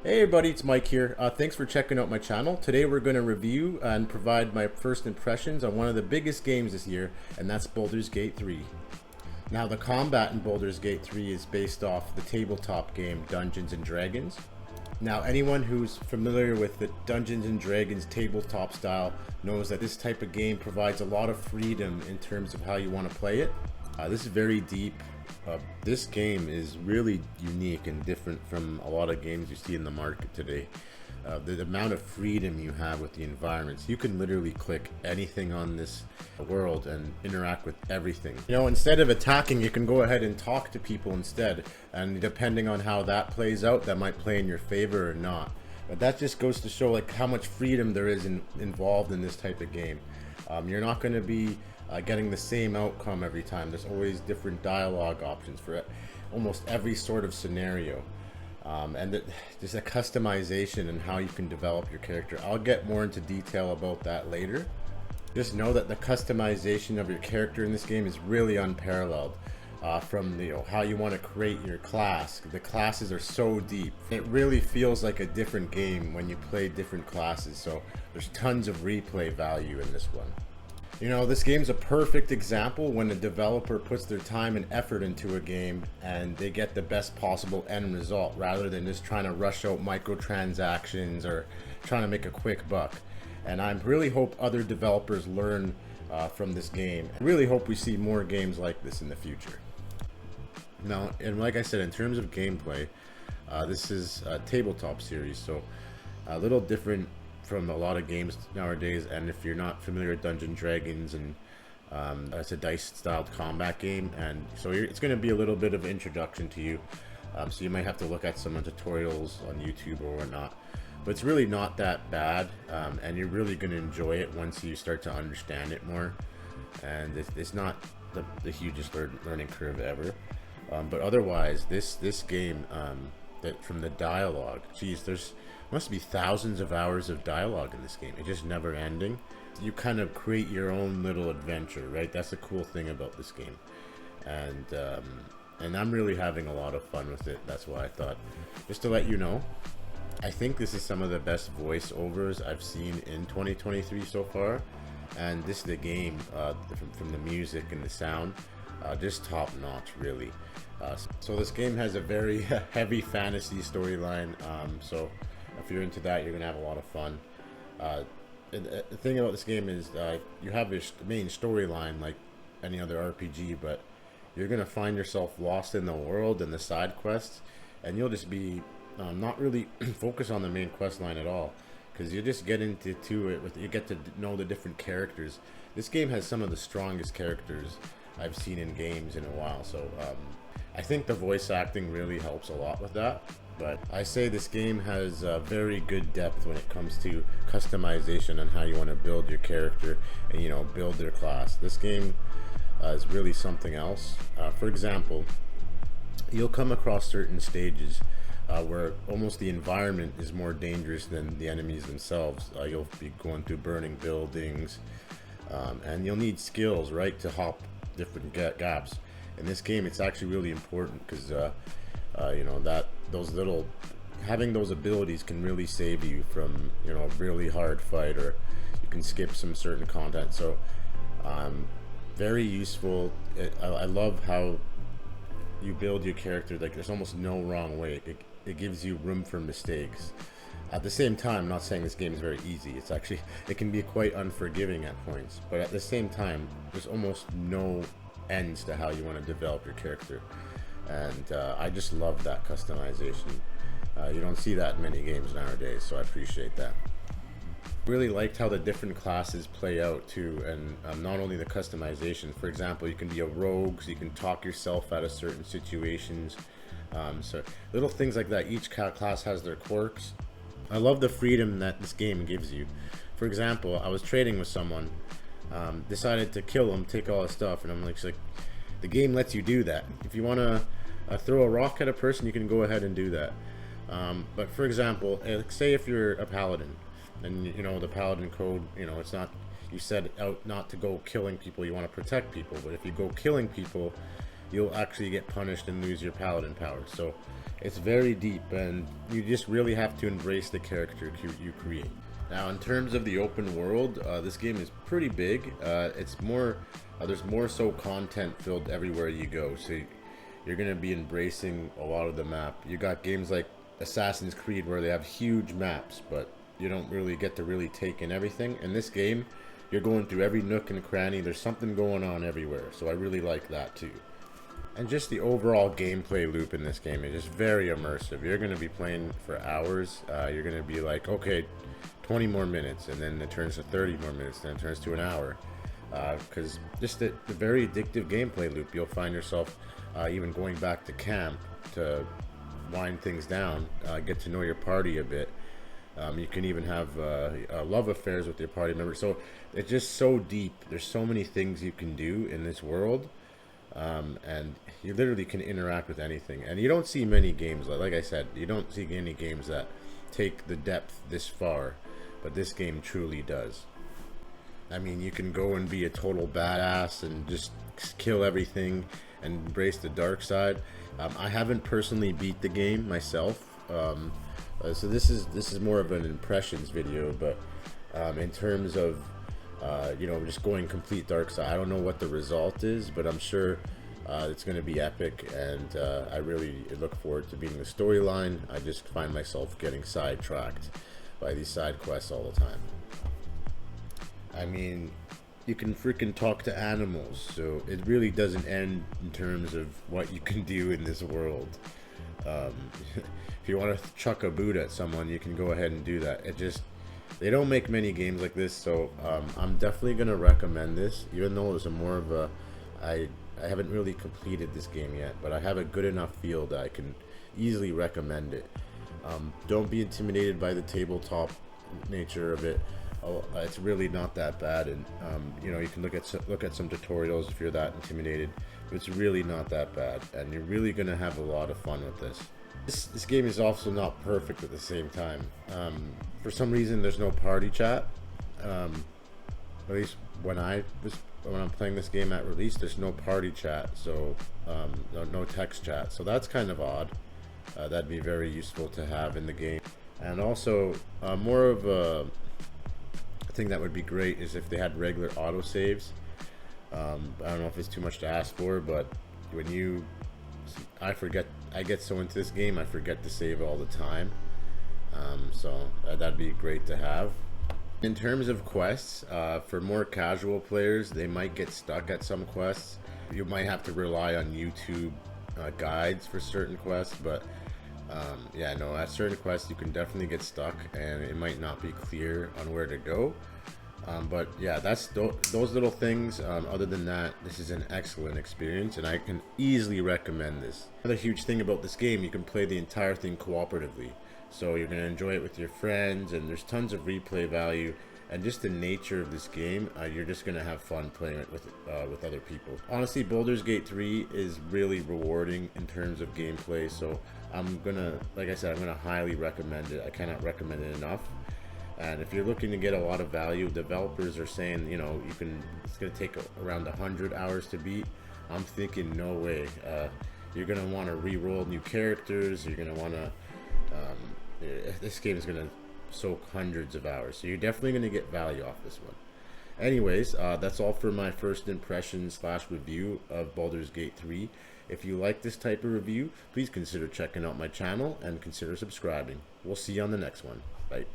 Hey everybody, it's Mike here. Thanks for checking out my channel. Today we're going to review and provide my first impressions on one of the biggest games this year, and that's Baldur's Gate 3. Now the combat in Baldur's Gate 3 is based off the tabletop game Dungeons and Dragons. Now anyone who's familiar with the Dungeons and Dragons tabletop style knows that this type of game provides a lot of freedom in terms of how you want to play it. This is very deep. This game is really unique and different from a lot of games you see in the market today. The amount of freedom you have with the environments, you can literally click anything on this world and interact with everything. You know, instead of attacking, you can go ahead and talk to people instead, and depending on how that plays out, that might play in your favor or not. But that just goes to show like how much freedom there is involved in this type of game. You're not going to be getting the same outcome every time. There's always different dialogue options for almost every sort of scenario. There's a customization and how you can develop your character. I'll get more into detail about that later. Just know that the customization of your character in this game is really unparalleled. From how you want to create your class. The classes are so deep. It really feels like a different game when you play different classes. So there's tons of replay value in this one. You know, this game's a perfect example when a developer puts their time and effort into a game and they get the best possible end result rather than just trying to rush out microtransactions or trying to make a quick buck. And I really hope other developers learn from this game. I really hope we see more games like this in the future. Now, and like I said, in terms of gameplay, this is a tabletop series, so a little different from a lot of games nowadays. And if you're not familiar with Dungeons & Dragons, and it's a dice styled combat game, and so it's going to be a little bit of an introduction to you, so you might have to look at some tutorials on YouTube or whatnot, but it's really not that bad, and you're really going to enjoy it once you start to understand it more. And it's not the hugest learning curve ever, but otherwise this game, that from the dialogue, geez, there's must be thousands of hours of dialogue in this game. It's just never ending. You kind of create your own little adventure, right? That's the cool thing about this game. And I'm really having a lot of fun with it. That's why I thought, just to let you know, I think this is some of the best voiceovers I've seen in 2023 so far. And this is the game, from the music and the sound, just top notch, really. So this game has a very heavy fantasy storyline, so if you're into that, you're gonna have a lot of fun. The thing about this game is you have your main storyline like any other RPG, but you're gonna find yourself lost in the world and the side quests, and you'll just be not really focus on the main quest line at all, because you just get into it with, you get to know the different characters. This game has some of the strongest characters I've seen in games in a while, so I think the voice acting really helps a lot with that. But I say this game has very good depth when it comes to customization and how you want to build your character and build their class. This game is really something else. For example, you'll come across certain stages where almost the environment is more dangerous than the enemies themselves. You'll be going through burning buildings, and you'll need skills, right, to hop different gaps. In this game, it's actually really important because having those abilities can really save you from a really hard fight, or you can skip some certain content. So very useful. I love how you build your character. Like, there's almost no wrong way. It gives you room for mistakes. At the same time, I'm not saying this game is very easy. It can be quite unforgiving at points, but at the same time, there's almost no ends to how you want to develop your character. And I just love that customization. You don't see that in many games nowadays, so I appreciate that. Really liked how the different classes play out too, and not only the customization. For example, you can be a rogue, so you can talk yourself out of certain situations. So little things like that. Each class has their quirks. I love the freedom that this game gives you. For example, I was trading with someone, decided to kill him, take all his stuff, and I'm like, the game lets you do that. If you want to throw a rock at a person, you can go ahead and do that. But for example, say if you're a paladin, and the paladin code, it's not, you set out not to go killing people, you want to protect people. But if you go killing people, you'll actually get punished and lose your paladin powers. So It's very deep, and you just really have to embrace the character you create. Now, in terms of the open world, this game is pretty big. It's more, there's more so content filled everywhere you go. So you're gonna be embracing a lot of the map. You got games like Assassin's Creed where they have huge maps, but you don't really get to really take in everything. In this game, you're going through every nook and cranny. There's something going on everywhere, so I really like that too. And just the overall gameplay loop in this game is just very immersive. You're going to be playing for hours. You're going to be like, okay, 20 more minutes, and then it turns to 30 more minutes, then it turns to an hour. Because just the very addictive gameplay loop, you'll find yourself even going back to camp to wind things down, get to know your party a bit. You can even have love affairs with your party members. So it's just so deep. There's so many things you can do in this world. And you literally can interact with anything. And you don't see many games, like I said, you don't see any games that take the depth this far. But this game truly does. I mean, you can go and be a total badass and just kill everything and embrace the dark side. I haven't personally beat the game myself. So this is more of an impressions video, but in terms of you know, just going complete dark side, I don't know what the result is, but I'm sure it's going to be epic, and I really look forward to beating the storyline. I just find myself getting sidetracked by these side quests all the time. I mean, you can freaking talk to animals, so it really doesn't end in terms of what you can do in this world. If you want to chuck a boot at someone, you can go ahead and do that. They don't make many games like this, so I'm definitely gonna recommend this, even though it's more of a I haven't really completed this game yet, but I have a good enough feel that I can easily recommend it. Don't be intimidated by the tabletop nature of it. It's really not that bad, and you know, you can look at some tutorials if you're that intimidated. But it's really not that bad, and you're really gonna have a lot of fun with this. This game is also not perfect at the same time. For some reason, there's no party chat. At least when I'm playing this game at release, there's no party chat, so no text chat. So that's kind of odd. That'd be very useful to have in the game. And also, more of a thing that would be great is if they had regular autosaves. I don't know if it's too much to ask for, but when I get so into this game, I forget to save all the time. So that'd be great to have. In terms of quests, for more casual players, they might get stuck at some quests. You might have to rely on YouTube guides for certain quests, but yeah, no, at certain quests you can definitely get stuck, and it might not be clear on where to go. But yeah, that's those little things. Other than that, this is an excellent experience, and I can easily recommend this. Another huge thing about this game, you can play the entire thing cooperatively. So you're going to enjoy it with your friends, and there's tons of replay value. And just the nature of this game, you're just going to have fun playing it with other people. Honestly, Baldur's Gate 3 is really rewarding in terms of gameplay. So I'm going to, like I said, I'm going to highly recommend it. I cannot recommend it enough. And if you're looking to get a lot of value, developers are saying, you know, it's going to take around 100 hours to beat. I'm thinking, no way. You're going to want to re-roll new characters. You're going to want to... this game is going to soak hundreds of hours, so you're definitely going to get value off this one. Anyways, that's all for my first impression / review of Baldur's Gate 3. If you like this type of review, please consider checking out my channel and consider subscribing. We'll see you on the next one. Bye.